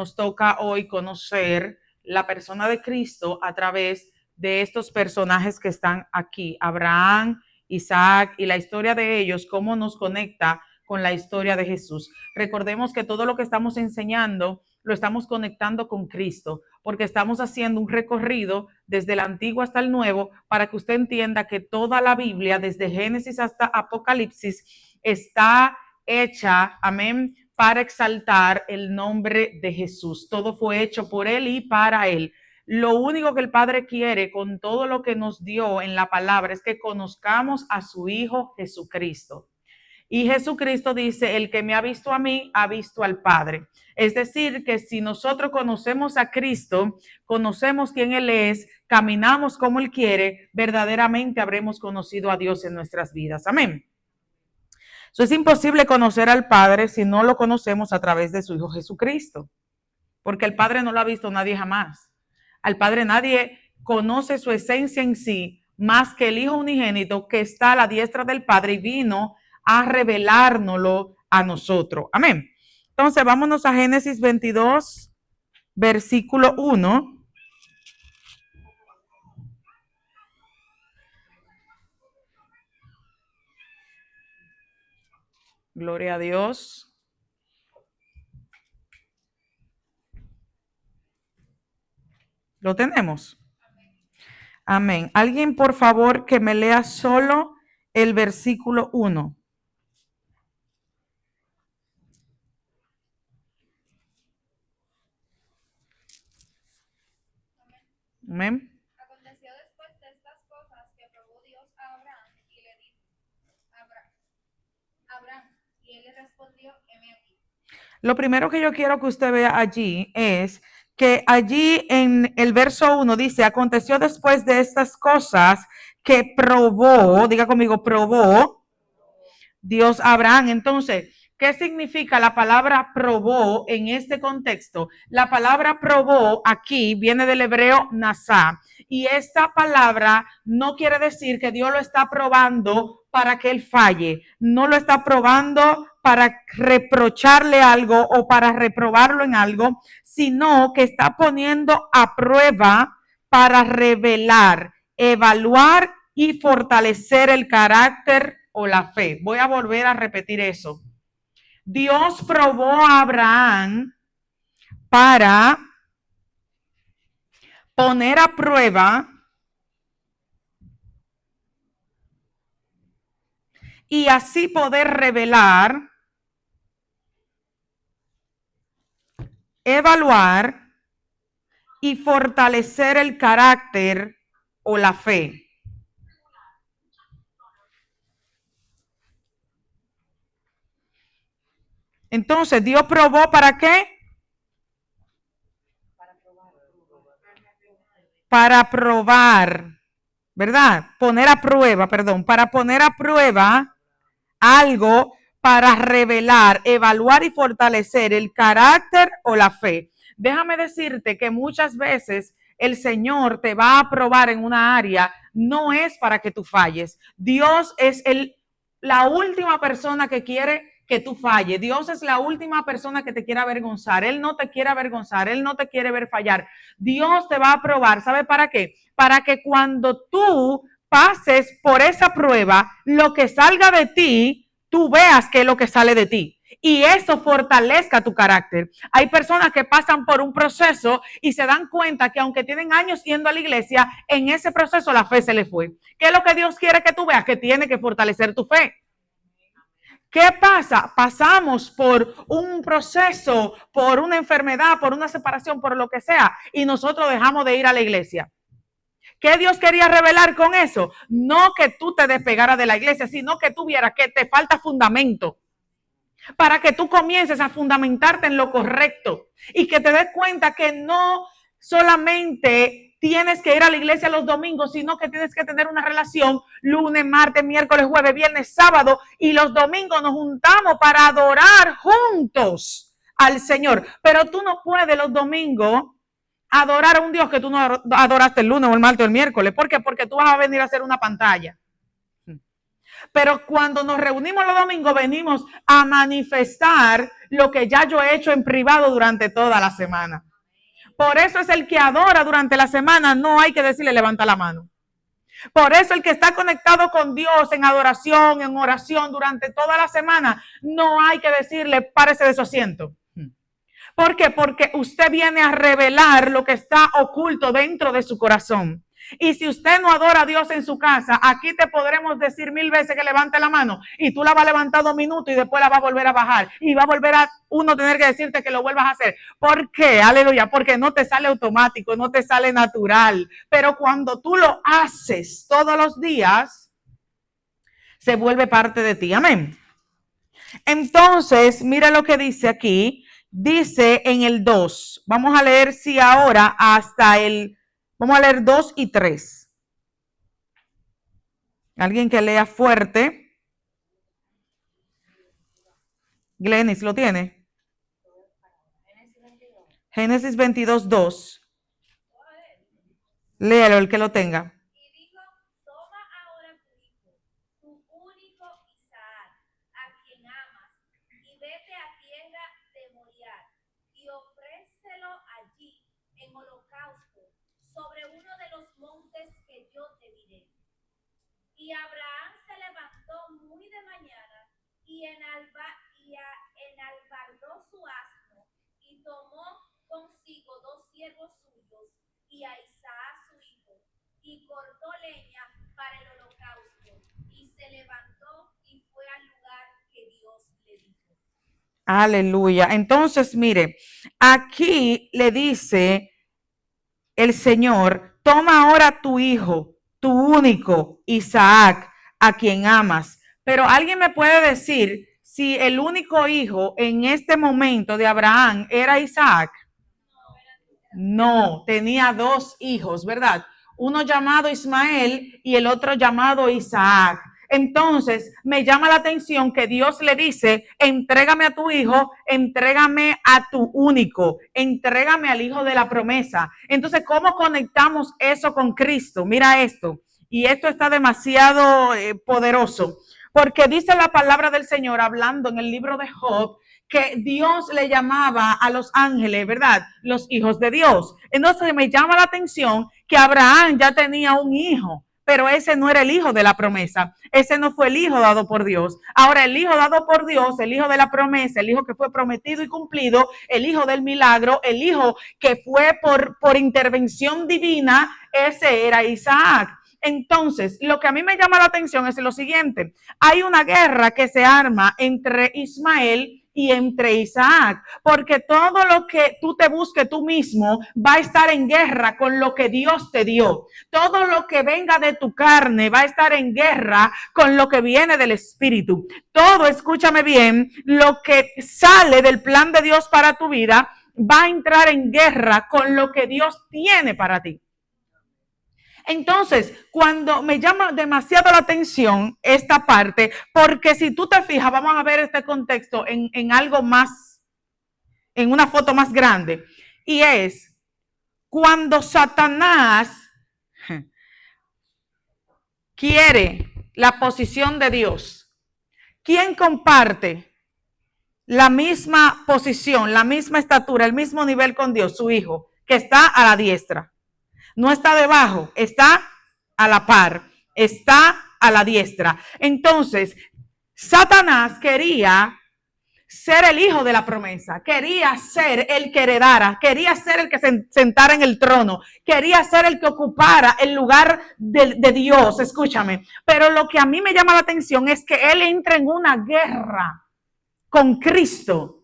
nos toca hoy conocer la persona de Cristo a través de estos personajes que están aquí, Abraham, Isaac y la historia de ellos, cómo nos conecta con la historia de Jesús. Recordemos que todo lo que estamos enseñando lo estamos conectando con Cristo, porque estamos haciendo un recorrido desde el Antiguo hasta el Nuevo para que usted entienda que toda la Biblia, desde Génesis hasta Apocalipsis, está hecha, amén, para exaltar el nombre de Jesús. Todo fue hecho por Él y para Él. Lo único que el Padre quiere con todo lo que nos dio en la palabra es que conozcamos a su Hijo Jesucristo. Y Jesucristo dice, el que me ha visto a mí, ha visto al Padre. Es decir, que si nosotros conocemos a Cristo, conocemos quién Él es, caminamos como Él quiere, verdaderamente habremos conocido a Dios en nuestras vidas. Amén. Eso es imposible conocer al Padre si no lo conocemos a través de su Hijo Jesucristo, porque el Padre no lo ha visto nadie jamás. Al Padre nadie conoce su esencia en sí más que el Hijo unigénito que está a la diestra del Padre y vino a revelárnoslo a nosotros. Amén. Entonces, vámonos a Génesis 22, versículo 1. Gloria a Dios. ¿Lo tenemos? Amén. Alguien, por favor, que me lea solo el versículo 1. Amén. Aconteció después de estas cosas que probó Dios a Abraham y le dijo, Abraham, y él le respondió, heme aquí. Lo primero que yo quiero que usted vea allí es que allí en el verso 1 dice, aconteció después de estas cosas que probó, diga conmigo, probó Dios a Abraham. Entonces, ¿qué significa la palabra probó en este contexto? La palabra probó aquí viene del hebreo nasá. Y esta palabra no quiere decir que Dios lo está probando para que él falle. No lo está probando para reprocharle algo o para reprobarlo en algo, sino que está poniendo a prueba para revelar, evaluar y fortalecer el carácter o la fe. Voy a volver a repetir eso. Dios probó a Abraham para poner a prueba y así poder revelar, evaluar y fortalecer el carácter o la fe. Entonces, Dios probó ¿para qué? Para probar, ¿verdad? Poner a prueba, perdón, para poner a prueba algo para revelar, evaluar y fortalecer el carácter o la fe. Déjame decirte que muchas veces el Señor te va a probar en una área, no es para que tú falles. Dios es la última persona que quiere que tú falles. Dios es la última persona que te quiere avergonzar. Él no te quiere avergonzar, Él no te quiere ver fallar. Dios te va a probar, ¿sabe para qué? Para que cuando tú pases por esa prueba, lo que salga de ti, tú veas qué es lo que sale de ti. Y eso fortalezca tu carácter. Hay personas que pasan por un proceso y se dan cuenta que aunque tienen años yendo a la iglesia, en ese proceso la fe se les fue. ¿Qué es lo que Dios quiere que tú veas? Que tiene que fortalecer tu fe. ¿Qué pasa? Pasamos por un proceso, por una enfermedad, por una separación, por lo que sea, y nosotros dejamos de ir a la iglesia. ¿Qué Dios quería revelar con eso? No que tú te despegaras de la iglesia, sino que tú vieras que te falta fundamento para que tú comiences a fundamentarte en lo correcto y que te des cuenta que no solamente tienes que ir a la iglesia los domingos, sino que tienes que tener una relación lunes, martes, miércoles, jueves, viernes, sábado, y los domingos nos juntamos para adorar juntos al Señor. Pero tú no puedes los domingos adorar a un Dios que tú no adoraste el lunes o el martes o el miércoles. ¿Por qué? Porque tú vas a venir a hacer una pantalla. Pero cuando nos reunimos los domingos, venimos a manifestar lo que ya yo he hecho en privado durante toda la semana. Por eso es el que adora durante la semana, no hay que decirle levanta la mano. Por eso el que está conectado con Dios en adoración, en oración durante toda la semana, no hay que decirle párese de su asiento. ¿Por qué? Porque usted viene a revelar lo que está oculto dentro de su corazón. Y si usted no adora a Dios en su casa, aquí te podremos decir 1000 veces que levante la mano y tú la vas a levantar 2 minutos y después la vas a volver a bajar y va a volver a uno tener que decirte que lo vuelvas a hacer. ¿Por qué? Aleluya, porque no te sale automático, no te sale natural. Pero cuando tú lo haces todos los días, se vuelve parte de ti. Amén. Entonces, mira lo que dice aquí. Dice en el 2. Vamos a leer si ahora hasta el... Vamos a leer 2 y 3. Alguien que lea fuerte. Glenis, ¿lo tiene? Génesis 22, 2. Léalo el que lo tenga. Y dijo, toma ahora tu hijo, tu único Isaac, a quien amas, y vete a tierra de Moriah, y ofrécelo allí en holocausto sobre uno de los montes que yo te diré. Y Abraham se levantó muy de mañana y enalbardó su asno y tomó consigo 2 siervos suyos y a Isaac su hijo y cortó leña para el holocausto y se levantó y fue al lugar que Dios le dijo. Aleluya. Entonces, mire, aquí le dice el Señor, toma ahora tu hijo, tu único Isaac, a quien amas. Pero alguien me puede decir si el único hijo en este momento de Abraham era Isaac. No, tenía 2 hijos, ¿verdad? Uno llamado Ismael y el otro llamado Isaac. Entonces, me llama la atención que Dios le dice, entrégame a tu hijo, entrégame a tu único, entrégame al hijo de la promesa. Entonces, ¿cómo conectamos eso con Cristo? Mira esto, y esto está demasiado poderoso, porque dice la palabra del Señor hablando en el libro de Job, que Dios le llamaba a los ángeles, ¿verdad? Los hijos de Dios. Entonces me llama la atención que Abraham ya tenía un hijo, pero ese no era el hijo de la promesa. Ese no fue el hijo dado por Dios. Ahora el hijo dado por Dios, el hijo de la promesa, el hijo que fue prometido y cumplido, el hijo del milagro, el hijo que fue por intervención divina, ese era Isaac. Entonces, lo que a mí me llama la atención es lo siguiente. Hay una guerra que se arma entre Ismael y entre Isaac, porque todo lo que tú te busques tú mismo va a estar en guerra con lo que Dios te dio. Todo lo que venga de tu carne va a estar en guerra con lo que viene del Espíritu. Todo, escúchame bien, lo que sale del plan de Dios para tu vida va a entrar en guerra con lo que Dios tiene para ti. Entonces, cuando me llama demasiado la atención esta parte, porque si tú te fijas, vamos a ver este contexto en algo más, en una foto más grande, y es cuando Satanás quiere la posición de Dios. ¿Quién comparte la misma posición, la misma estatura, el mismo nivel con Dios? Su hijo, que está a la diestra. No está debajo, está a la par, está a la diestra. Entonces, Satanás quería ser el hijo de la promesa, quería ser el que heredara, quería ser el que se sentara en el trono, quería ser el que ocupara el lugar de Dios, escúchame. Pero lo que a mí me llama la atención es que él entra en una guerra con Cristo.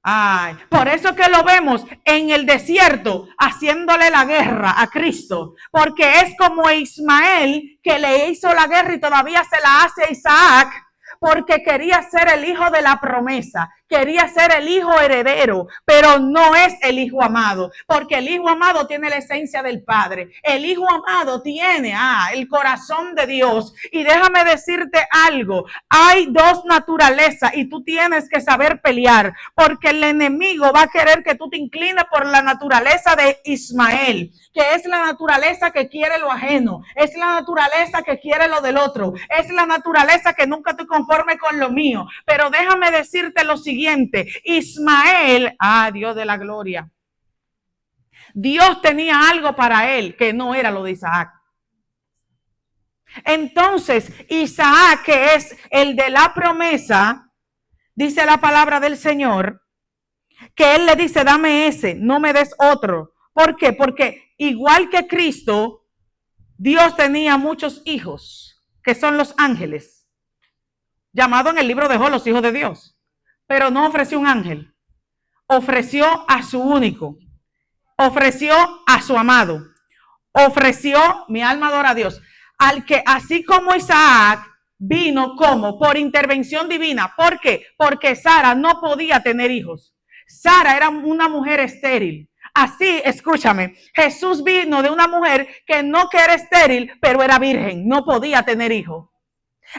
Ay, por eso que lo vemos en el desierto haciéndole la guerra a Cristo, porque es como Ismael que le hizo la guerra y todavía se la hace a Isaac, porque quería ser el hijo de la promesa, quería ser el hijo heredero, pero no es el hijo amado, porque el hijo amado tiene la esencia del Padre, el hijo amado tiene el corazón de Dios. Y déjame decirte algo, hay 2 naturalezas y tú tienes que saber pelear, porque el enemigo va a querer que tú te inclines por la naturaleza de Ismael, que es la naturaleza que quiere lo ajeno, es la naturaleza que quiere lo del otro, es la naturaleza que nunca te conforme con lo mío. Pero déjame decirte lo siguiente, siguiente. Ismael, Dios de la gloria. Dios tenía algo para él que no era lo de Isaac. Entonces, Isaac, que es el de la promesa, dice la palabra del Señor, que él le dice, dame ese, no me des otro. ¿Por qué? Porque igual que Cristo, Dios tenía muchos hijos, que son los ángeles, llamados en el libro de Job los hijos de Dios. Pero no ofreció un ángel, ofreció a su único, ofreció a su amado, ofreció, mi alma adora a Dios, al que así como Isaac vino como por intervención divina. ¿Por qué? Porque Sara no podía tener hijos. Sara era una mujer estéril. Así, escúchame, Jesús vino de una mujer que no que era estéril, pero era virgen, no podía tener hijos.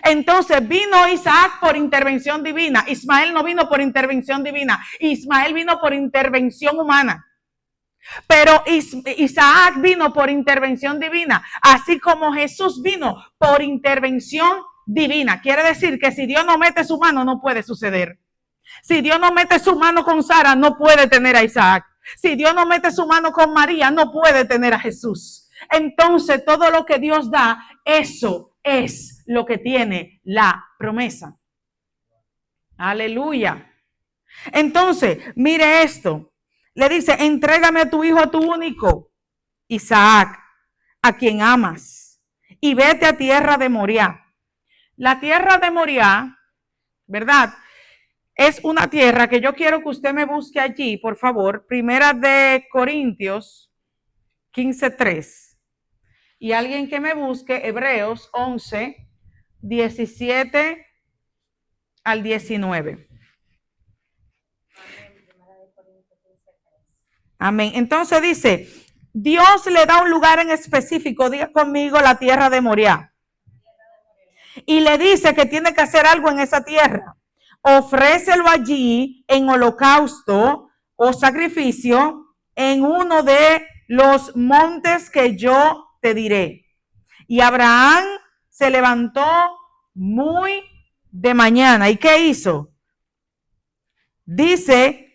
Entonces vino Isaac por intervención divina. Ismael no vino por intervención divina. Ismael vino por intervención humana. Pero Isaac vino por intervención divina, así como Jesús vino por intervención divina. Quiere decir que si Dios no mete su mano, no puede suceder. Si Dios no mete su mano con Sara, no puede tener a Isaac. Si Dios no mete su mano con María, no puede tener a Jesús. Entonces, todo lo que Dios da, eso es lo que tiene la promesa. Aleluya. Entonces, mire esto. Le dice, entrégame a tu hijo, a tu único, Isaac, a quien amas, y vete a tierra de Moriah. La tierra de Moriah, ¿verdad? Es una tierra que yo quiero que usted me busque allí, por favor. Primera de Corintios 15:3. Y alguien que me busque Hebreos 11, 17 al 19. Amén. Entonces dice, Dios le da un lugar en específico, diga conmigo, la tierra de Moriah. Y le dice que tiene que hacer algo en esa tierra. Ofrécelo allí en holocausto o sacrificio en uno de los montes que yo te diré. Y Abraham se levantó muy de mañana. ¿Y qué hizo? Dice,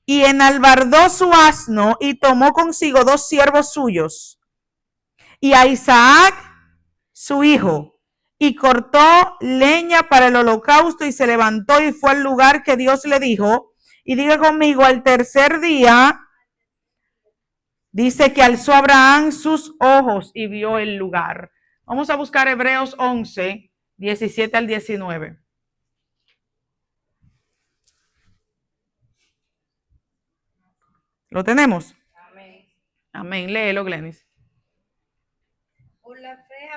y enalbardó su asno y tomó consigo 2 siervos suyos y a Isaac su hijo, y cortó leña para el holocausto y se levantó y fue al lugar que Dios le dijo. Y diga conmigo, al tercer día, dice que alzó Abraham sus ojos y vio el lugar. Vamos a buscar Hebreos 11, 17 al 19. ¿Lo tenemos? Amén. Amén. Léelo, Glenis. Por la fe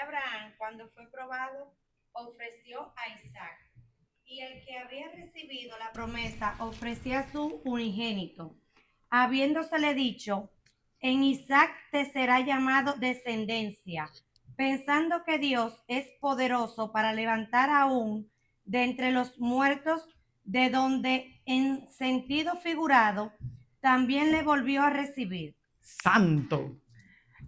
Abraham, cuando fue probado, ofreció a Isaac. Y el que había recibido la promesa ofrecía a su unigénito, habiéndosele dicho, en Isaac te será llamado descendencia, pensando que Dios es poderoso para levantar aún de entre los muertos, de donde en sentido figurado también le volvió a recibir. Santo.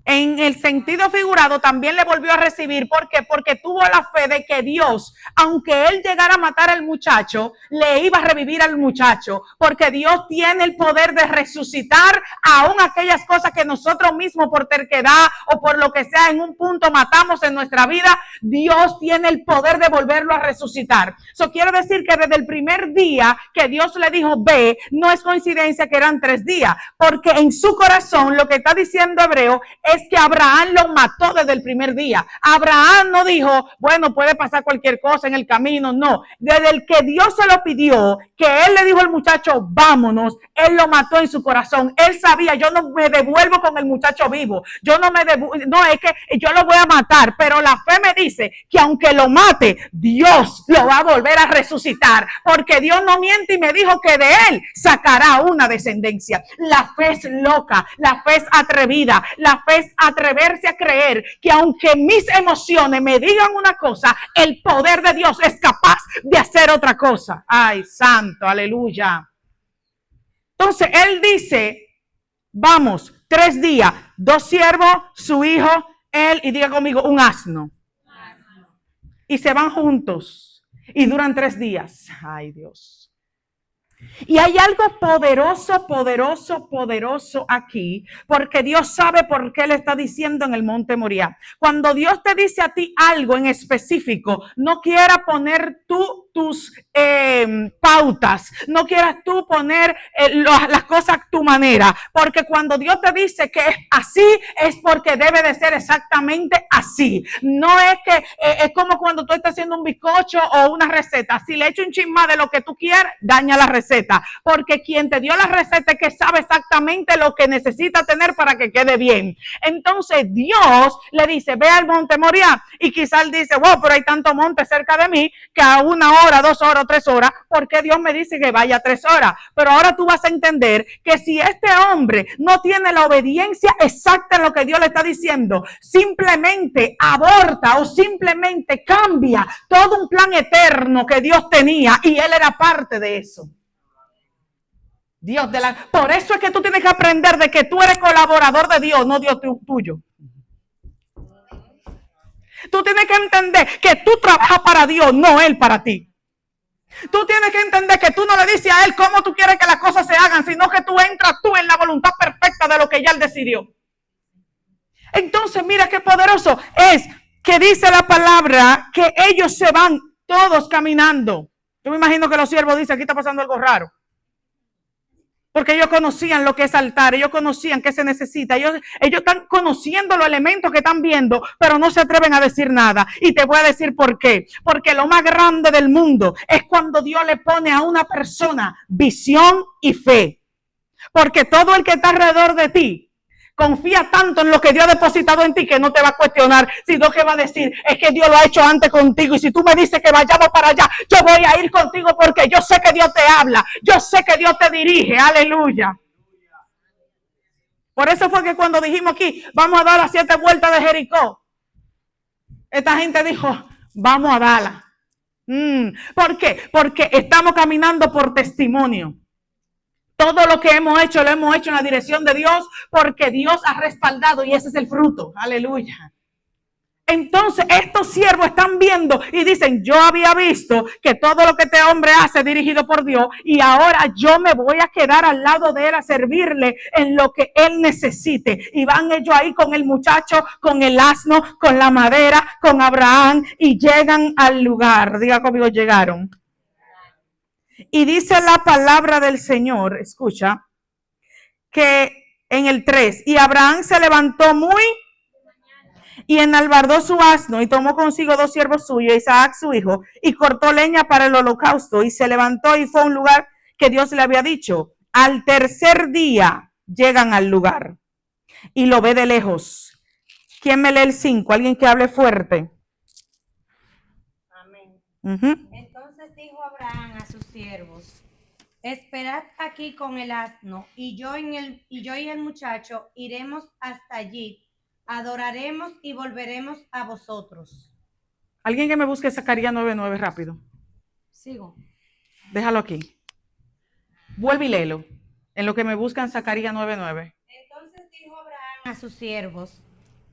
En el sentido figurado también le volvió a recibir. ¿Por qué? Porque tuvo la fe de que Dios, aunque él llegara a matar al muchacho, le iba a revivir al muchacho. Porque Dios tiene el poder de resucitar aún aquellas cosas que nosotros mismos por terquedad o por lo que sea en un punto matamos en nuestra vida. Dios tiene el poder de volverlo a resucitar. Eso quiere decir que desde el primer día que Dios le dijo ve, no es coincidencia que eran 3 días. Porque en su corazón lo que está diciendo Hebreo es que Abraham lo mató desde el primer día. Abraham no dijo, bueno, puede pasar cualquier cosa en el camino. No, desde el que Dios se lo pidió, que él le dijo al muchacho, vámonos, él lo mató en su corazón. Él sabía, yo no me devuelvo con el muchacho vivo. Yo no me devuelvo, no, es que yo lo voy a matar, pero la fe me dice que aunque lo mate, Dios lo va a volver a resucitar, porque Dios no miente y me dijo que de él sacará una descendencia. La fe es loca, la fe es atrevida, la fe es atreverse a creer que aunque mis emociones me digan una cosa, el poder de Dios es capaz de hacer otra cosa. Ay, santo, aleluya. Entonces él dice, vamos, 3 días, 2 siervos, su hijo, él, y diga conmigo, un asno. y se van juntos y duran 3 días. Ay, Dios. Y hay algo poderoso, poderoso, poderoso aquí, porque Dios sabe por qué le está diciendo en el monte Moriah. Cuando Dios te dice a ti algo en específico, no quieras poner tú tus pautas, no quieras tú poner las cosas a tu manera, porque cuando Dios te dice que es así, es porque debe de ser exactamente así. No es que es como cuando tú estás haciendo un bizcocho o una receta. Si le echo un chin más de lo que tú quieres, daña la receta, porque quien te dio la receta es que sabe exactamente lo que necesita tener para que quede bien. Entonces Dios le dice, ve al monte Moriah, y quizás él dice, wow, pero hay tanto monte cerca de mí que a 1 hora, 2 horas, 3 horas, porque Dios me dice que vaya 3 horas. Pero ahora tú vas a entender que si este hombre no tiene la obediencia exacta en lo que Dios le está diciendo, simplemente aborta o simplemente cambia todo un plan eterno que Dios tenía, y él era parte de eso. Por eso es que tú tienes que aprender de que tú eres colaborador de Dios, no Dios tuyo. Tú tienes que entender que tú trabajas para Dios, no Él para ti. Tú tienes que entender que tú no le dices a Él cómo tú quieres que las cosas se hagan, sino que tú entras tú en la voluntad perfecta de lo que ya Él decidió. Entonces, mira qué poderoso es que dice la palabra que ellos se van todos caminando. Yo me imagino que los siervos dicen, aquí está pasando algo raro. Porque ellos conocían lo que es altar, ellos conocían qué se necesita, ellos están conociendo los elementos que están viendo, pero no se atreven a decir nada. Y te voy a decir por qué. Porque lo más grande del mundo es cuando Dios le pone a una persona visión y fe. Porque todo el que está alrededor de ti confía tanto en lo que Dios ha depositado en ti que no te va a cuestionar, sino que va a decir, es que Dios lo ha hecho antes contigo, y si tú me dices que vayamos para allá, yo voy a ir contigo porque yo sé que Dios te habla, yo sé que Dios te dirige, aleluya. Por eso fue que cuando dijimos aquí, vamos a dar las 7 vueltas de Jericó, esta gente dijo, vamos a darla. ¿Por qué? Porque estamos caminando por testimonio. Todo lo que hemos hecho, lo hemos hecho en la dirección de Dios, porque Dios ha respaldado, y ese es el fruto. Aleluya. Entonces, estos siervos están viendo y dicen, yo había visto que todo lo que este hombre hace es dirigido por Dios, y ahora yo me voy a quedar al lado de él a servirle en lo que él necesite. Y van ellos ahí con el muchacho, con el asno, con la madera, con Abraham, y llegan al lugar. Diga conmigo, llegaron. Y dice la palabra del Señor, escucha, que en el 3, y Abraham se levantó muy y enalbardó su asno y tomó consigo 2 siervos suyos, Isaac su hijo, y cortó leña para el holocausto, y se levantó y fue a un lugar que Dios le había dicho. Al tercer día llegan al lugar y lo ve de lejos. ¿Quién me lee el 5? Alguien que hable fuerte. Amén. Uh-huh. Entonces dijo Abraham a sus siervos, esperad aquí con el asno, y yo y el muchacho iremos hasta allí, adoraremos y volveremos a vosotros. Alguien que me busque Zacarías 9:9 rápido. Sigo. Déjalo aquí. Vuelve y léelo. En lo que me buscan Zacarías 9:9. Entonces dijo Abraham a sus siervos,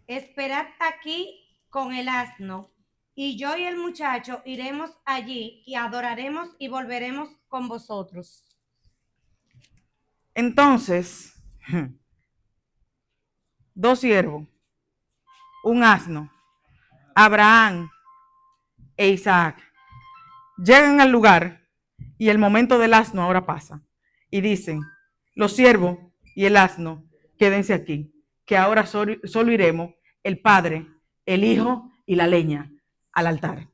esperad aquí con el asno, y yo y el muchacho iremos allí y adoraremos y volveremos con vosotros. Entonces, 2 siervos, un asno, Abraham e Isaac, llegan al lugar, y el momento del asno ahora pasa. Y dicen, los siervos y el asno, quédense aquí, que ahora solo iremos el padre, el hijo y la leña al altar.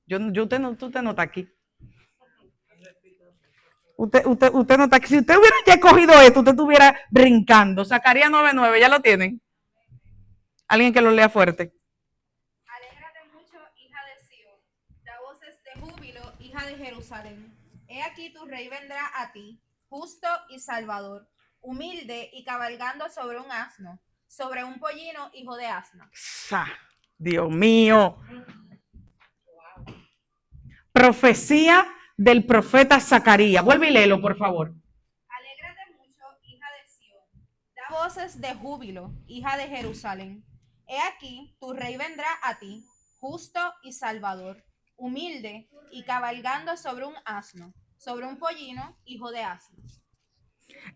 Usted no está aquí. Usted no está aquí. Si usted hubiera ya cogido esto, usted estuviera brincando. Zacarías 9:9, ¿ya lo tienen? Alguien que lo lea fuerte. Alégrate mucho, hija de Sión, da voces de júbilo, hija de Jerusalén. He aquí tu rey vendrá a ti, justo y salvador, humilde y cabalgando sobre un asno, sobre un pollino, hijo de asno. Dios mío. Profecía del profeta Zacarías. Vuelve y léelo, por favor. Alégrate mucho, hija de Sión, da voces de júbilo, hija de Jerusalén. He aquí, tu rey vendrá a ti, justo y salvador, humilde y cabalgando sobre un asno, sobre un pollino, hijo de asno.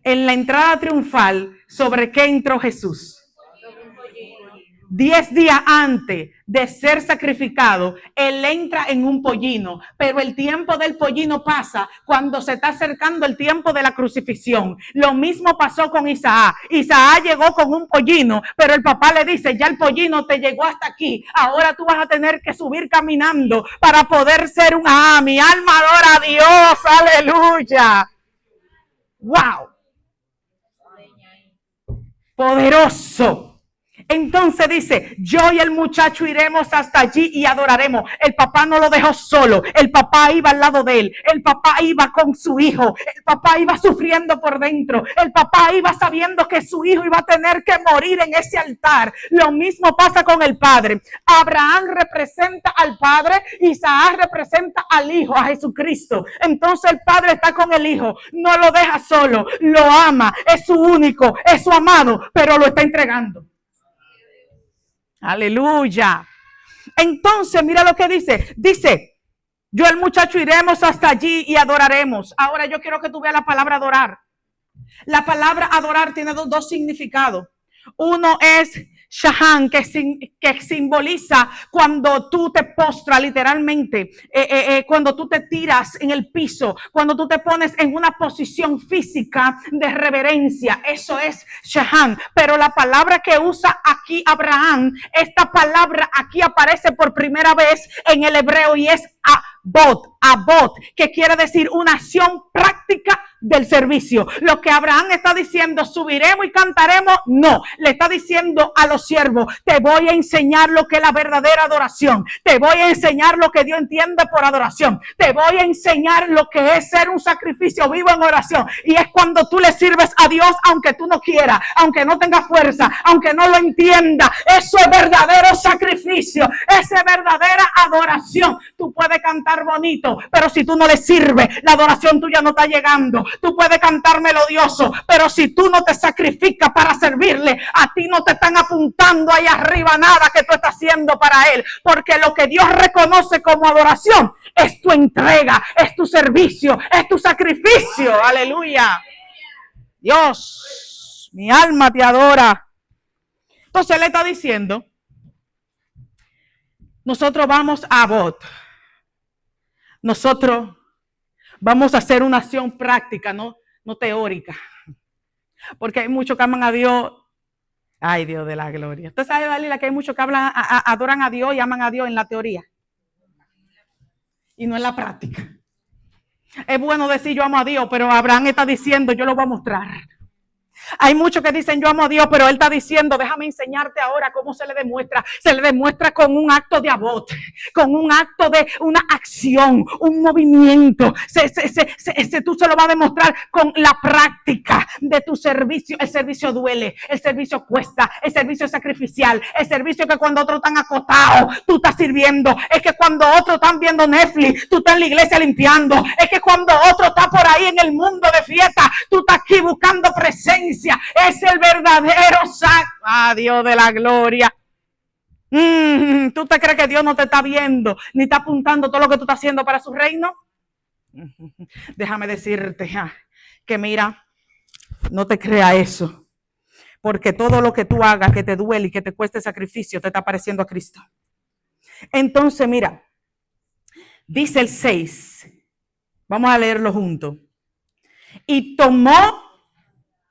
En la entrada triunfal, ¿sobre qué entró Jesús? 10 días antes de ser sacrificado, él entra en un pollino, pero el tiempo del pollino pasa cuando se está acercando el tiempo de la crucifixión. Lo mismo pasó con Isaac. Isaac llegó con un pollino, pero el papá le dice, ya el pollino te llegó hasta aquí, ahora tú vas a tener que subir caminando para poder ser un... mi alma adora a Dios, aleluya. Wow. Poderoso. Entonces dice, yo y el muchacho iremos hasta allí y adoraremos. El papá no lo dejó solo, el papá iba al lado de él, el papá iba con su hijo, el papá iba sufriendo por dentro, el papá iba sabiendo que su hijo iba a tener que morir en ese altar. Lo mismo pasa con el padre. Abraham representa al padre, Isaac representa al hijo, a Jesucristo. Entonces el padre está con el hijo, no lo deja solo, lo ama, es su único, es su amado, pero lo está entregando. Aleluya. Entonces, mira lo que dice. Dice, yo y el muchacho iremos hasta allí y adoraremos. Ahora yo quiero que tú veas la palabra adorar. La palabra adorar tiene dos significados. Uno es shahan, que simboliza cuando tú te postras literalmente, cuando tú te tiras en el piso, cuando tú te pones en una posición física de reverencia. Eso es shahan. Pero la palabra que usa aquí Abraham, esta palabra aquí aparece por primera vez en el hebreo y es abot, que quiere decir una acción práctica del servicio. Lo que Abraham está diciendo, subiremos y cantaremos, no, le está diciendo a los siervos, te voy a enseñar lo que es la verdadera adoración, te voy a enseñar lo que Dios entiende por adoración, te voy a enseñar lo que es ser un sacrificio vivo en oración, y es cuando tú le sirves a Dios aunque tú no quieras, aunque no tengas fuerza, aunque no lo entienda. Eso es verdadero sacrificio, esa es verdadera adoración. Tú puedes cantar bonito, pero si tú no le sirves, la adoración tuya no está llegando. Tú puedes cantar melodioso, pero si tú no te sacrificas para servirle, a ti no te están apuntando ahí arriba nada que tú estás haciendo para él, porque lo que Dios reconoce como adoración es tu entrega, es tu servicio, es tu sacrificio. Aleluya. Dios, mi alma te adora. Entonces le está diciendo, nosotros vamos a Abot. Nosotros vamos a hacer una acción práctica, no teórica. Porque hay muchos que aman a Dios. Ay, Dios de la gloria. Usted sabe, Dalila, que hay muchos que adoran a Dios y aman a Dios en la teoría. Y no en la práctica. Es bueno decir yo amo a Dios, pero Abraham está diciendo, yo lo voy a mostrar. Hay muchos que dicen yo amo a Dios, pero él está diciendo, déjame enseñarte ahora cómo se le demuestra. Se le demuestra con un acto de abot, con un acto de una acción, un movimiento. Tú se lo vas a demostrar con la práctica de tu servicio. El servicio duele, el servicio cuesta, el servicio es sacrificial, el servicio que cuando otros están acostados, tú estás sirviendo. Es que cuando otros están viendo Netflix, tú estás en la iglesia limpiando. Es que cuando otro está por ahí en el mundo de fiesta, tú estás aquí buscando presencia. Es el verdadero Dios de la gloria. ¿Tú te crees que Dios no te está viendo ni está apuntando todo lo que tú estás haciendo para su reino? Déjame decirte que mira, no te crea eso, porque todo lo que tú hagas que te duele y que te cueste sacrificio te está pareciendo a Cristo. Entonces mira, dice el 6, vamos a leerlo juntos. Y tomó,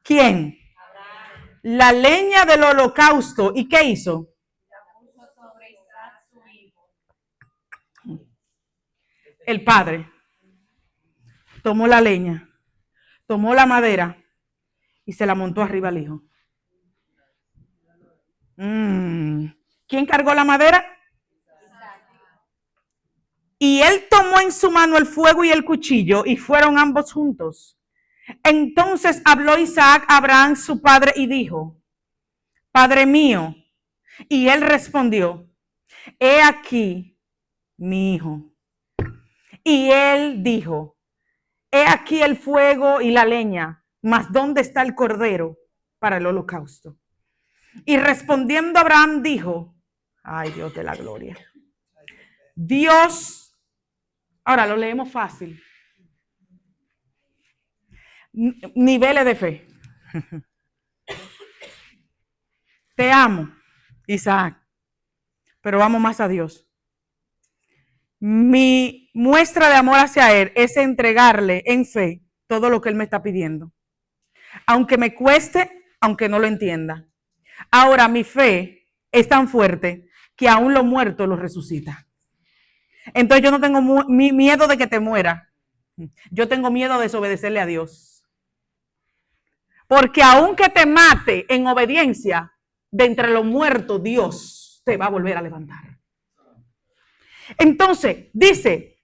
¿quién? Abraham. La leña del holocausto. ¿Y qué hizo? La puso sobre Isaac, su hijo. El padre tomó la leña, tomó la madera y se la montó arriba al hijo. ¿Quién cargó la madera? Isaac. Y él tomó en su mano el fuego y el cuchillo y fueron ambos juntos. Entonces habló Isaac a Abraham su padre y dijo, Padre mío. Y él respondió, he aquí mi hijo. Y él dijo, he aquí el fuego y la leña, mas ¿dónde está el cordero para el holocausto? Y respondiendo Abraham dijo, ay Dios de la gloria, Dios, ahora lo leemos fácil. Niveles de fe. Te amo, Isaac, pero amo más a Dios. Mi muestra de amor hacia Él es entregarle en fe todo lo que Él me está pidiendo. Aunque me cueste, aunque no lo entienda. Ahora mi fe es tan fuerte que aún los muertos los resucita. Entonces yo no tengo miedo de que te muera. Yo tengo miedo de desobedecerle a Dios. Porque aunque te mate en obediencia, de entre los muertos Dios te va a volver a levantar. Entonces dice,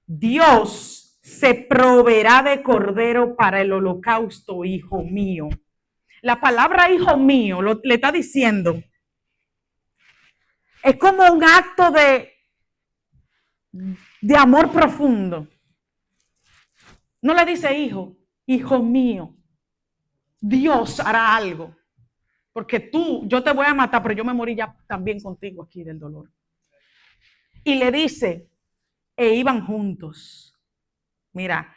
Dios se proveerá de cordero para el holocausto, hijo mío. La palabra hijo mío le está diciendo, es como un acto de amor profundo. No le dice hijo, hijo mío. Dios hará algo. Porque yo te voy a matar, pero yo me morí ya también contigo aquí del dolor. Y le dice, e iban juntos. Mira,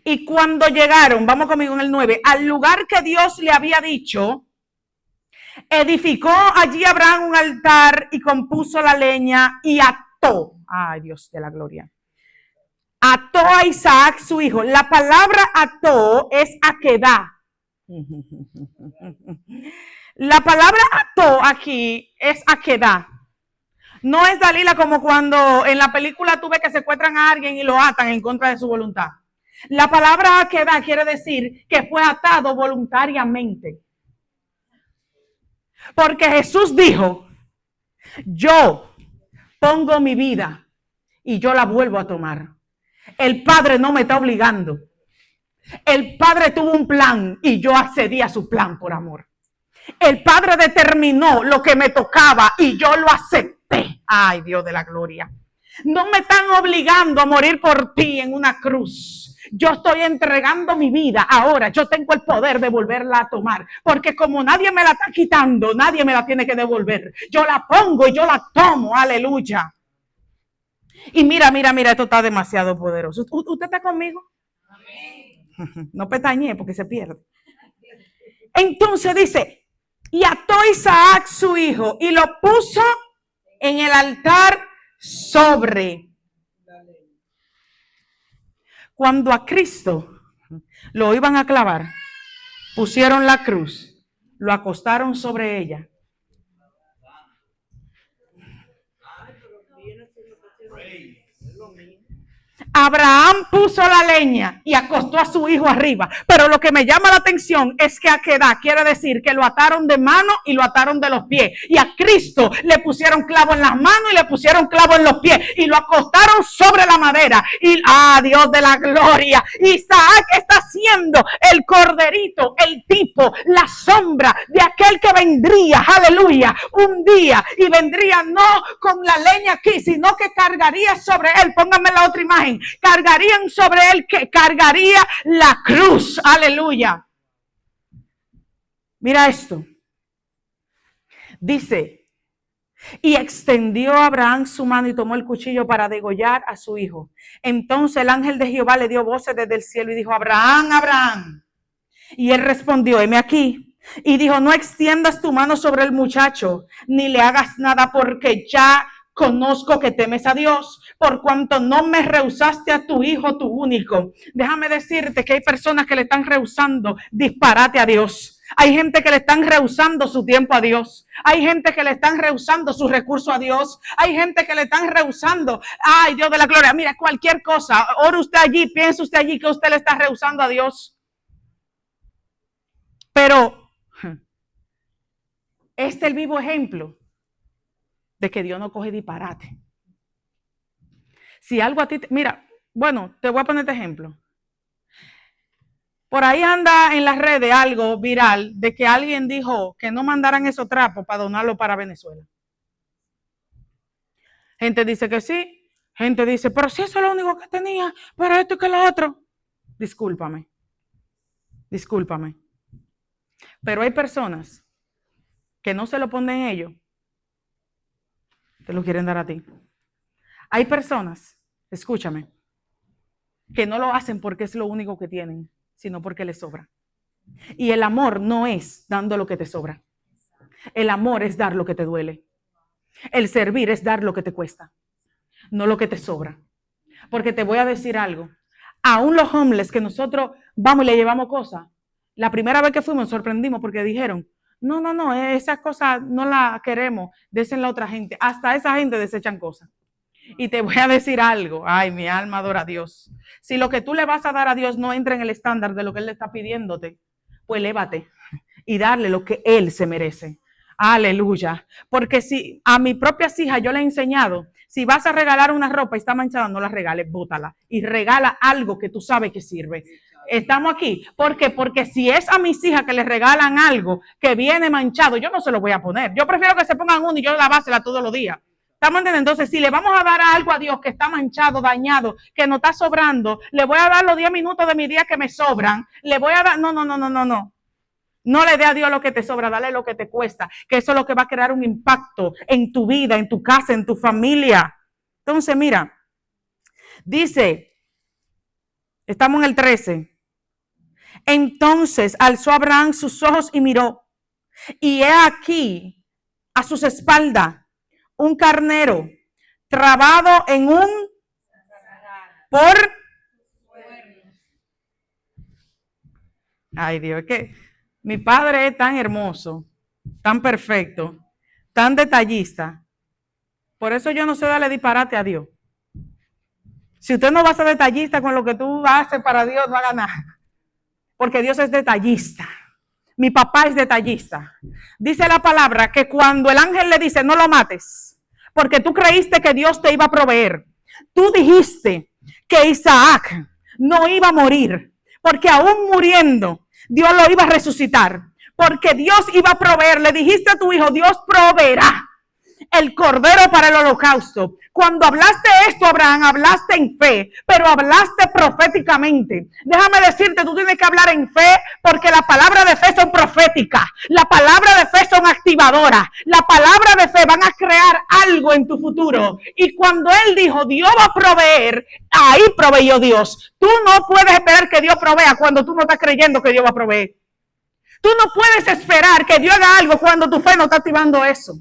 y cuando llegaron, vamos conmigo en el 9, al lugar que Dios le había dicho, edificó allí Abraham un altar y compuso la leña y ató. Ay, Dios de la gloria. Ató a Isaac, su hijo. La palabra ató es aquedá. La palabra ató aquí es aquedá. No es, Dalila, como cuando en la película tú ves que secuestran a alguien y lo atan en contra de su voluntad. La palabra aquedá quiere decir que fue atado voluntariamente. Porque Jesús dijo, yo pongo mi vida y yo la vuelvo a tomar. El Padre no me está obligando. El Padre tuvo un plan y yo accedí a su plan por amor. El Padre determinó lo que me tocaba y yo lo acepté. Ay, Dios de la gloria. No me están obligando a morir por ti en una cruz. Yo estoy entregando mi vida. Ahora yo tengo el poder de volverla a tomar. Porque como nadie me la está quitando, nadie me la tiene que devolver. Yo la pongo y yo la tomo. Aleluya. Y mira, esto está demasiado poderoso. ¿Usted está conmigo? Amén. No pestañe porque se pierde. Entonces dice, y ató Isaac su hijo y lo puso en el altar sobre. Cuando a Cristo lo iban a clavar, pusieron la cruz, lo acostaron sobre ella. Abraham puso la leña y acostó a su hijo arriba. Pero lo que me llama la atención es que aquedá quiere decir que lo ataron de mano y lo ataron de los pies. Y a Cristo le pusieron clavo en las manos y le pusieron clavo en los pies. Y lo acostaron sobre la madera. Y Dios de la gloria. Isaac está siendo el corderito, el tipo, la sombra de aquel que vendría. Aleluya. Un día. Y vendría no con la leña aquí, sino que cargaría sobre él. Pónganme la otra imagen. Cargarían sobre él, que cargaría la cruz. Aleluya. Mira esto. Dice, y extendió Abraham su mano y tomó el cuchillo para degollar a su hijo. Entonces el ángel de Jehová le dio voces desde el cielo y dijo, Abraham, Abraham. Y él respondió, heme aquí. Y dijo, no extiendas tu mano sobre el muchacho, ni le hagas nada, porque ya conozco que temes a Dios, por cuanto no me rehusaste a tu hijo, tu único. Déjame decirte que hay personas que le están rehusando disparate a Dios. Hay gente que le están rehusando su tiempo a Dios. Hay gente que le están rehusando su recurso a Dios. Hay gente que le están rehusando. Ay, Dios de la gloria. Mira, cualquier cosa. Ore usted allí, piense usted allí que usted le está rehusando a Dios. Pero este es el vivo ejemplo de que Dios no coge disparate. Si algo a ti, mira, bueno, te voy a poner este ejemplo. Por ahí anda en las redes algo viral de que alguien dijo que no mandaran esos trapos para donarlo para Venezuela. Gente dice que sí, gente dice, pero si eso es lo único que tenía, para esto y que lo otro. Discúlpame. Pero hay personas que no se lo ponen ellos, te lo quieren dar a ti. Hay personas, escúchame, que no lo hacen porque es lo único que tienen, sino porque les sobra. Y el amor no es dando lo que te sobra. El amor es dar lo que te duele. El servir es dar lo que te cuesta, no lo que te sobra. Porque te voy a decir algo. Aún los homeless que nosotros vamos y le llevamos cosas, la primera vez que fuimos nos sorprendimos porque dijeron, no, esas cosas no las queremos, désenla a otra gente. Hasta esa gente desechan cosas. Y te voy a decir algo, ay, mi alma adora a Dios. Si lo que tú le vas a dar a Dios no entra en el estándar de lo que Él le está pidiéndote, pues lévate y darle lo que Él se merece. Aleluya. Porque si a mis propias hijas yo le he enseñado, si vas a regalar una ropa y está manchada, no la regales, bótala. Y regala algo que tú sabes que sirve. Estamos aquí. ¿Por qué? Porque si es a mis hijas que les regalan algo que viene manchado, yo no se lo voy a poner. Yo prefiero que se pongan uno y yo lavásela todos los días. ¿Estamos entendiendo? Entonces, si le vamos a dar algo a Dios que está manchado, dañado, que no está sobrando, le voy a dar los 10 minutos de mi día que me sobran, le voy a dar, no. No le dé a Dios lo que te sobra, dale lo que te cuesta, que eso es lo que va a crear un impacto en tu vida, en tu casa, en tu familia. Entonces, mira, dice, estamos en el 13. Entonces alzó Abraham sus ojos y miró, y he aquí a sus espaldas un carnero trabado en un por. Ay, Dios, que mi padre es tan hermoso, tan perfecto, tan detallista. Por eso yo no sé darle disparate a Dios. Si usted no va a ser detallista con lo que tú haces para Dios, no haga nada. Porque Dios es detallista. Mi papá es detallista. Dice la palabra que cuando el ángel le dice, no lo mates, porque tú creíste que Dios te iba a proveer. Tú dijiste que Isaac no iba a morir, porque aún muriendo, Dios lo iba a resucitar. Porque Dios iba a proveer. Le dijiste a tu hijo, Dios proveerá el cordero para el holocausto. Cuando hablaste esto, Abraham, hablaste en fe, pero hablaste proféticamente. Déjame decirte, tú tienes que hablar en fe, porque la palabra de fe son proféticas, la palabra de fe son activadoras, la palabra de fe van a crear algo en tu futuro. Y cuando él dijo, Dios va a proveer, ahí proveyó Dios. Tú no puedes esperar que Dios provea cuando tú no estás creyendo que Dios va a proveer. Tú no puedes esperar que Dios haga algo cuando tu fe no está activando eso.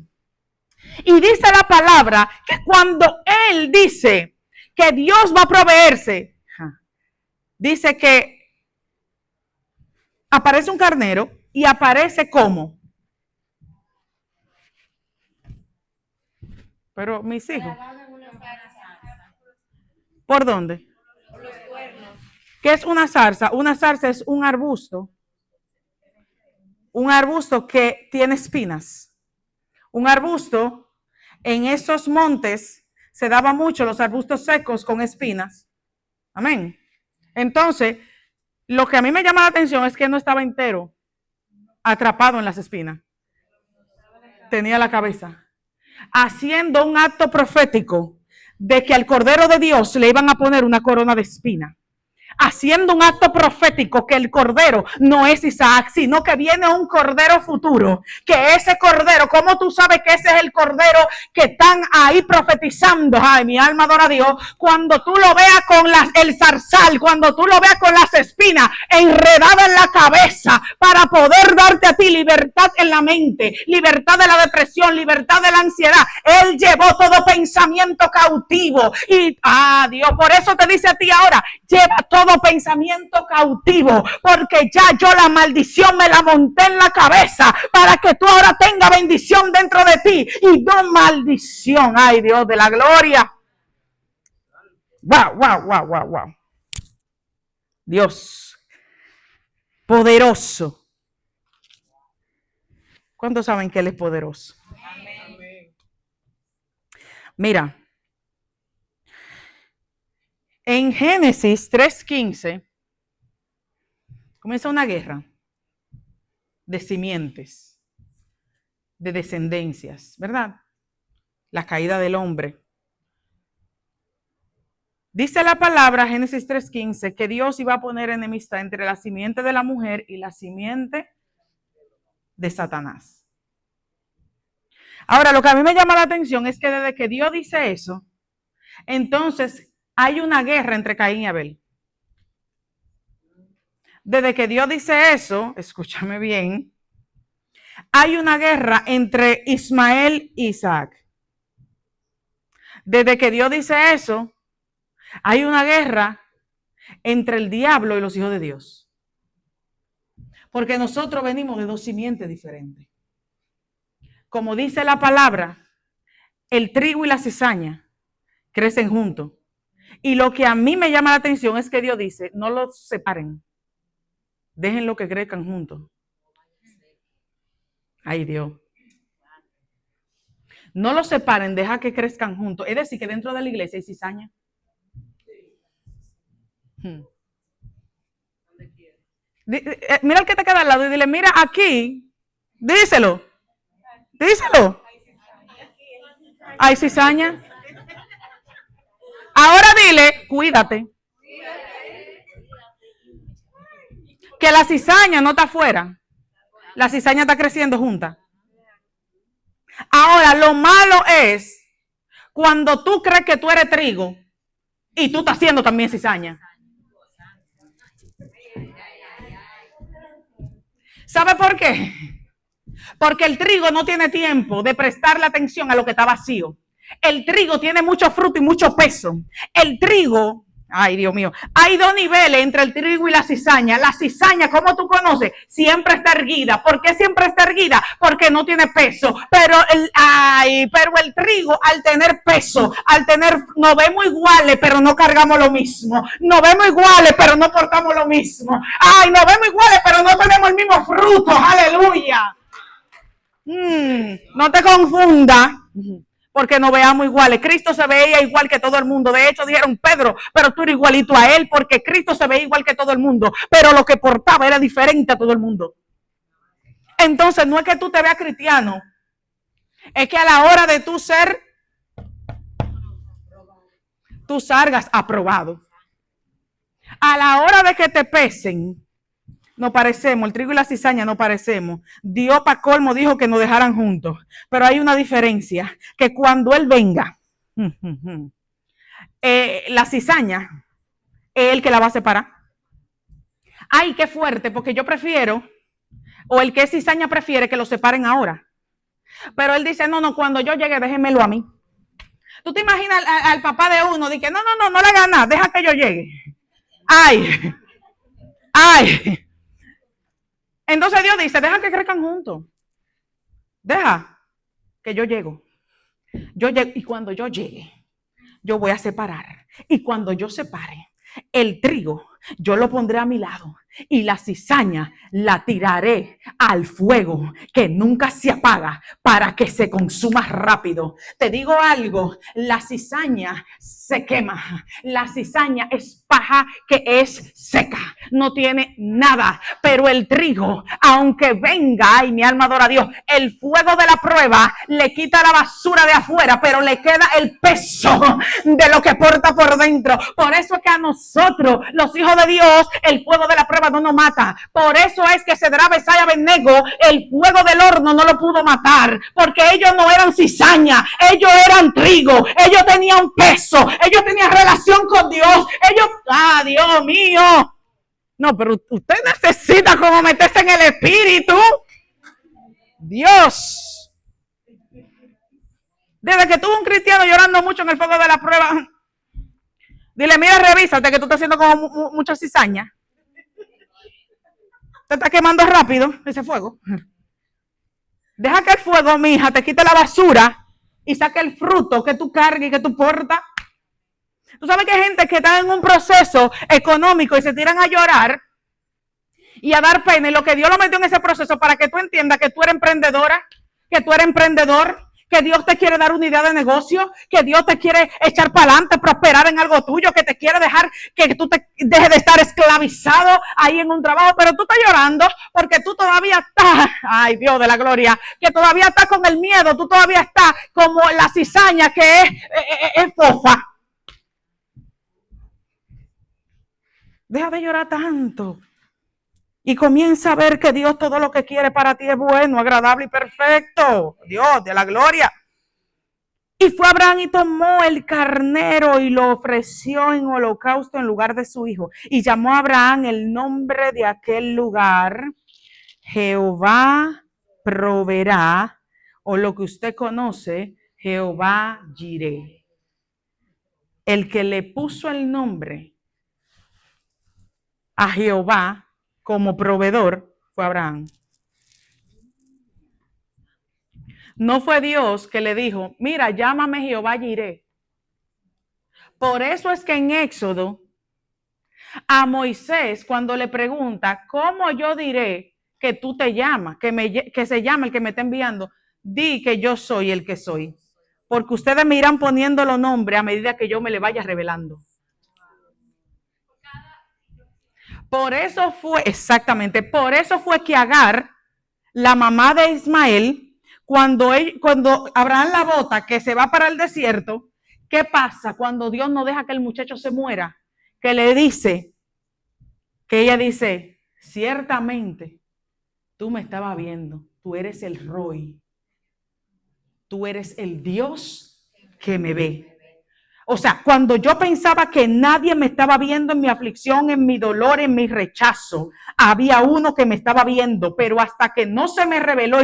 Y dice la palabra que cuando él dice que Dios va a proveerse, dice que aparece un carnero y aparece como. Pero mis hijos. ¿Por dónde? Por los cuernos. ¿Qué es una zarza? Una zarza es un arbusto. Un arbusto que tiene espinas. Un arbusto. En esos montes se daba mucho los arbustos secos con espinas. Amén. Entonces, lo que a mí me llama la atención es que no estaba entero, atrapado en las espinas. Tenía la cabeza. Haciendo un acto profético de que al Cordero de Dios le iban a poner una corona de espina. Haciendo un acto profético que el cordero no es Isaac, sino que viene un cordero futuro, que ese cordero, ¿cómo tú sabes que ese es el cordero que están ahí profetizando? Ay, mi alma adora a Dios. Cuando tú lo veas con el zarzal, cuando tú lo veas con las espinas enredadas en la cabeza, para poder darte a ti libertad en la mente, libertad de la depresión, libertad de la ansiedad. Él llevó todo pensamiento cautivo y, Dios, por eso te dice a ti ahora, lleva todo pensamiento cautivo, porque ya yo la maldición me la monté en la cabeza para que tú ahora tengas bendición dentro de ti y no maldición. Ay, Dios de la gloria. Wow. Dios poderoso. ¿Cuántos saben que Él es poderoso? Amén. Mira. En Génesis 3:15 comienza una guerra de simientes, de descendencias, ¿verdad? La caída del hombre. Dice la palabra, Génesis 3:15, que Dios iba a poner enemistad entre la simiente de la mujer y la simiente de Satanás. Ahora, lo que a mí me llama la atención es que desde que Dios dice eso, Entonces, hay una guerra entre Caín y Abel. Desde que Dios dice eso, escúchame bien, hay una guerra entre Ismael e Isaac. Desde que Dios dice eso, hay una guerra entre el diablo y los hijos de Dios. Porque nosotros venimos de dos simientes diferentes. Como dice la palabra, el trigo y la cizaña crecen juntos. Y lo que a mí me llama la atención es que Dios dice, no los separen. Déjenlo que crezcan juntos. Ay, Dios. No los separen, deja que crezcan juntos. Es decir, que dentro de la iglesia hay cizaña. Mira al que te queda al lado y dile, mira aquí, díselo. Hay cizaña. Ahora dile, cuídate. Que la cizaña no está afuera. La cizaña está creciendo junta. Ahora, lo malo es cuando tú crees que tú eres trigo y tú estás haciendo también cizaña. ¿Sabe por qué? Porque el trigo no tiene tiempo de prestarle atención a lo que está vacío. El trigo tiene mucho fruto y mucho peso. El trigo, ay Dios mío, hay dos niveles entre el trigo y la cizaña. La cizaña, como tú conoces, siempre está erguida. ¿Por qué siempre está erguida? Porque no tiene peso. Pero el trigo, al tener peso, nos vemos iguales, pero no cargamos lo mismo. Nos vemos iguales, pero no portamos lo mismo. Nos vemos iguales, pero no tenemos el mismo fruto. Aleluya. No te confunda. Porque nos veamos iguales. Cristo se veía igual que todo el mundo. De hecho, dijeron, Pedro, pero tú eres igualito a él, porque Cristo se veía igual que todo el mundo, pero lo que portaba era diferente a todo el mundo. Entonces, no es que tú te veas cristiano, es que a la hora de tú salgas aprobado. A la hora de que te pesen, no parecemos, el trigo y la cizaña no parecemos. Dios para colmo dijo que nos dejaran juntos, pero hay una diferencia, que cuando Él venga, la cizaña es el que la va a separar. Ay, qué fuerte, porque yo prefiero, o el que es cizaña prefiere que lo separen ahora. Pero Él dice, no, cuando yo llegue, déjenmelo a mí. Tú te imaginas al papá de uno, dice, no le hagas nada, deja que yo llegue. Ay. Entonces Dios dice, deja que crezcan juntos. Deja que yo llego. Y cuando yo llegue, yo voy a separar. Y cuando yo separe, el trigo, yo lo pondré a mi lado. Y la cizaña la tiraré al fuego que nunca se apaga para que se consuma rápido. Te digo algo, la cizaña se quema. La cizaña es paja que es seca, no tiene nada. Pero el trigo, aunque venga, ay, mi alma adora a Dios, el fuego de la prueba le quita la basura de afuera, pero le queda el peso de lo que porta por dentro. Por eso es que a nosotros, los hijos de Dios, el fuego de la prueba no nos mata. Por eso es que Cedrá, Besaya, Abednego, el fuego del horno no lo pudo matar, porque ellos no eran cizaña, ellos eran trigo, ellos tenían peso, ellos tenían relación con Dios, Dios mío. No, pero usted necesita como meterse en el espíritu. Dios. Desde que tuvo un cristiano llorando mucho en el fuego de la prueba, dile, mira, revísate que tú estás haciendo como mucha cizaña. Te está quemando rápido ese fuego. Deja que el fuego, mija, te quite la basura y saque el fruto que tú cargas y que tú portas. Tú sabes que hay gente que está en un proceso económico y se tiran a llorar y a dar pena. Y lo que Dios lo metió en ese proceso para que tú entiendas que tú eres emprendedora, que tú eres emprendedor, que Dios te quiere dar una idea de negocio, que Dios te quiere echar para adelante, prosperar en algo tuyo, que te quiere dejar que tú te dejes de estar esclavizado ahí en un trabajo, pero tú estás llorando porque tú todavía estás, ay Dios de la gloria, que todavía estás con el miedo, tú todavía estás como la cizaña que es fofa. Deja de llorar tanto y comienza a ver que Dios todo lo que quiere para ti es bueno, agradable y perfecto. Dios de la gloria. Y fue Abraham y tomó el carnero y lo ofreció en holocausto en lugar de su hijo. Y llamó a Abraham el nombre de aquel lugar, Jehová proveerá, o lo que usted conoce, Jehová Jireh. El que le puso el nombre a Jehová como proveedor fue Abraham. No fue Dios que le dijo, mira, llámame Jehová Jireh. Por eso es que en Éxodo, a Moisés, cuando le pregunta, ¿cómo yo diré que tú te llamas, que se llama el que me está enviando? Di que yo soy el que soy. Porque ustedes me irán poniendo los nombres a medida que yo me le vaya revelando. Por eso fue, exactamente, por eso fue que Agar, la mamá de Ismael, cuando Abraham la bota, que se va para el desierto, ¿qué pasa cuando Dios no deja que el muchacho se muera? Que le dice, que ella dice, ciertamente, tú me estabas viendo, tú eres el Roy, tú eres el Dios que me ve. O sea, cuando yo pensaba que nadie me estaba viendo en mi aflicción, en mi dolor, en mi rechazo, había uno que me estaba viendo, pero hasta que no se me reveló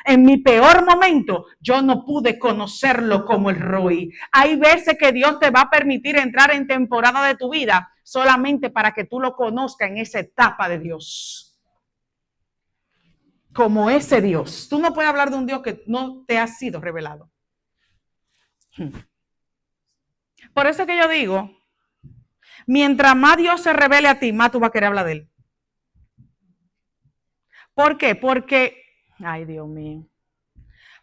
en mi peor momento, yo no pude conocerlo como el Roy. Hay veces que Dios te va a permitir entrar en temporada de tu vida solamente para que tú lo conozcas en esa etapa de Dios. Como ese Dios. Tú no puedes hablar de un Dios que no te ha sido revelado. Por eso que yo digo, mientras más Dios se revele a ti, más tú vas a querer hablar de él. ¿Por qué? Porque, ay Dios mío,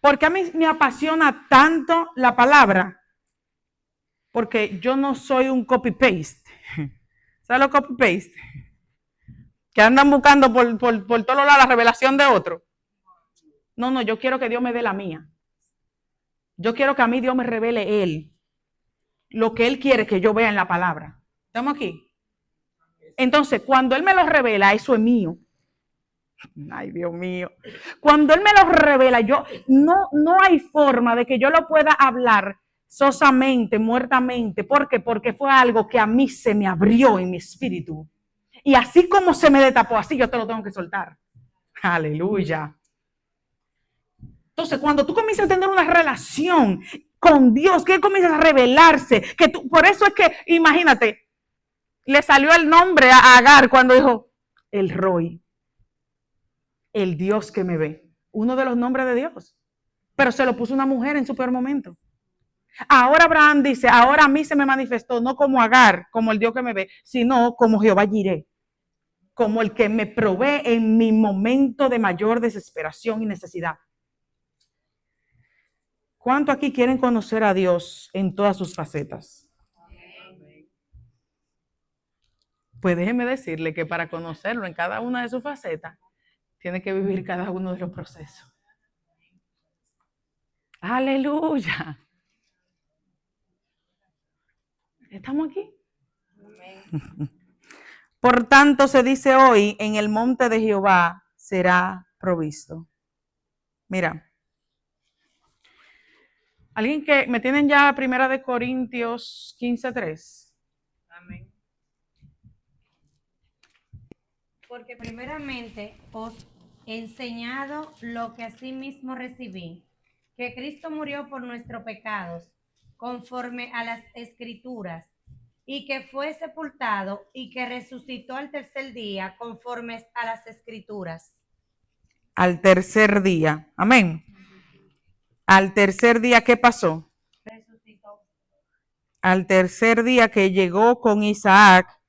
porque a mí me apasiona tanto la palabra, porque yo no soy un copy-paste. ¿Sabes lo copy-paste? Que andan buscando por todos lados la revelación de otro. No, yo quiero que Dios me dé la mía. Yo quiero que a mí Dios me revele él. Lo que él quiere que yo vea en la palabra. ¿Estamos aquí? Entonces, cuando él me lo revela, eso es mío. Ay, Dios mío. Cuando él me lo revela, no hay forma de que yo lo pueda hablar sosamente, muertamente. ¿Por qué? Porque fue algo que a mí se me abrió en mi espíritu. Y así como se me destapó, así yo te lo tengo que soltar. Aleluya. Entonces, cuando tú comienzas a tener una relación con Dios, que Él comienza a revelarse, por eso es que, imagínate, le salió el nombre a Agar cuando dijo, el Roy, el Dios que me ve. Uno de los nombres de Dios. Pero se lo puso una mujer en su peor momento. Ahora Abraham dice, ahora a mí se me manifestó no como Agar, como el Dios que me ve, sino como Jehová Jireh, como el que me provee en mi momento de mayor desesperación y necesidad. ¿Cuánto aquí quieren conocer a Dios en todas sus facetas? Pues déjeme decirle que para conocerlo en cada una de sus facetas, tiene que vivir cada uno de los procesos. Aleluya. ¿Estamos aquí? Por tanto, se dice hoy, en el monte de Jehová será provisto. Mira. ¿Alguien que me tienen ya Primera de Corintios 15:3? Amén. Porque primeramente os he enseñado lo que asimismo recibí, que Cristo murió por nuestros pecados, conforme a las Escrituras, y que fue sepultado y que resucitó al tercer día, conforme a las Escrituras. Al tercer día. Amén. Al tercer día, ¿qué pasó? Resucitó. Al tercer día que llegó con Isaac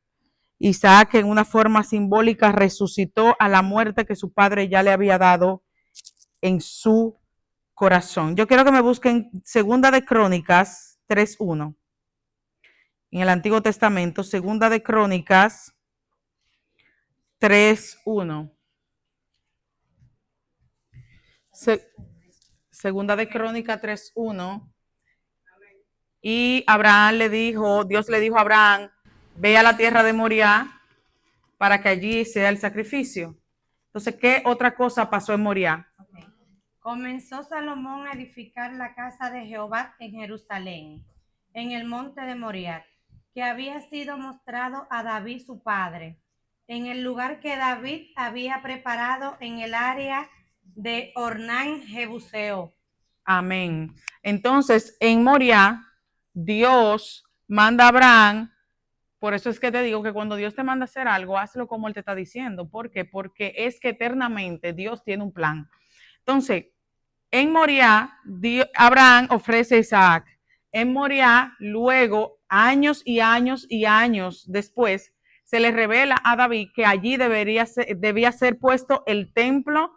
en una forma simbólica resucitó a la muerte que su padre ya le había dado en su corazón. Yo quiero que me busquen Segunda de Crónicas 3:1. En el Antiguo Testamento, Segunda de Crónicas 3:1. Segunda de Crónicas 3:1. Y Dios le dijo a Abraham, ve a la tierra de Moriah para que allí sea el sacrificio. Entonces, ¿qué otra cosa pasó en Moriah? Comenzó Salomón a edificar la casa de Jehová en Jerusalén, en el monte de Moriah, que había sido mostrado a David su padre, en el lugar que David había preparado en el área de Ornán Jebuseo. Amén. Entonces, en Moriah, Dios manda a Abraham. Por eso es que te digo que cuando Dios te manda a hacer algo, hazlo como Él te está diciendo. ¿Por qué? Porque es que eternamente Dios tiene un plan. Entonces, en Moriah, Abraham ofrece a Isaac. En Moriah, luego, años y años y años después, se le revela a David que allí debía ser puesto el templo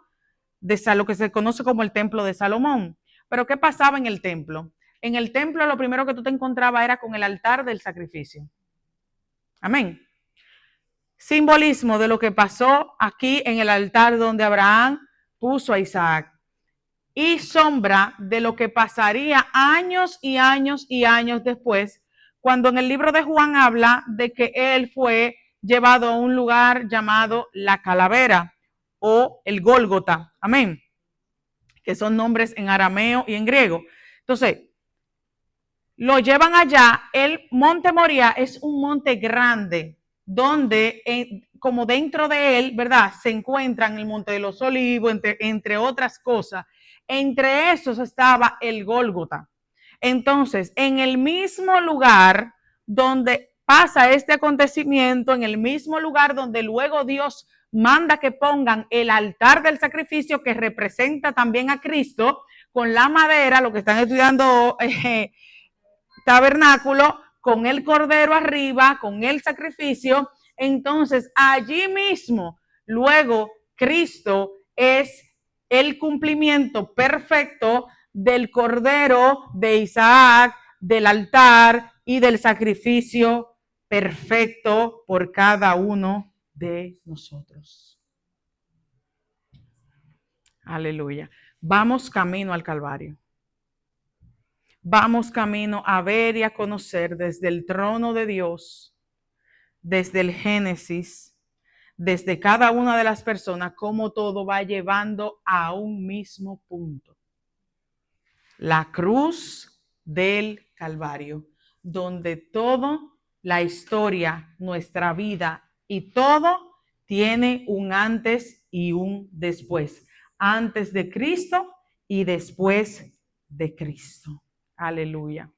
de lo que se conoce como el templo de Salomón. Pero ¿qué pasaba en el templo? En el templo lo primero que tú te encontrabas era con el altar del sacrificio. Amén. Simbolismo de lo que pasó aquí en el altar donde Abraham puso a Isaac. Y sombra de lo que pasaría años y años y años después, cuando en el libro de Juan habla de que él fue llevado a un lugar llamado la Calavera o el Gólgota. Amén. Que son nombres en arameo y en griego. Entonces, lo llevan allá. El monte Moriah es un monte grande, donde como dentro de él, ¿verdad? Se encuentran el monte de los olivos, entre otras cosas. Entre esos estaba el Gólgota. Entonces, en el mismo lugar donde pasa este acontecimiento, en el mismo lugar donde luego Dios manda que pongan el altar del sacrificio que representa también a Cristo, con la madera, lo que están estudiando tabernáculo, con el cordero arriba, con el sacrificio. Entonces, allí mismo, luego, Cristo es el cumplimiento perfecto del cordero de Isaac, del altar y del sacrificio perfecto por cada uno de nosotros. Aleluya. Vamos camino al Calvario. Vamos camino a ver y a conocer desde el trono de Dios, desde el Génesis, desde cada una de las personas, cómo todo va llevando a un mismo punto. La cruz del Calvario, donde toda la historia, nuestra vida y todo tiene un antes y un después. Antes de Cristo y después de Cristo. Aleluya.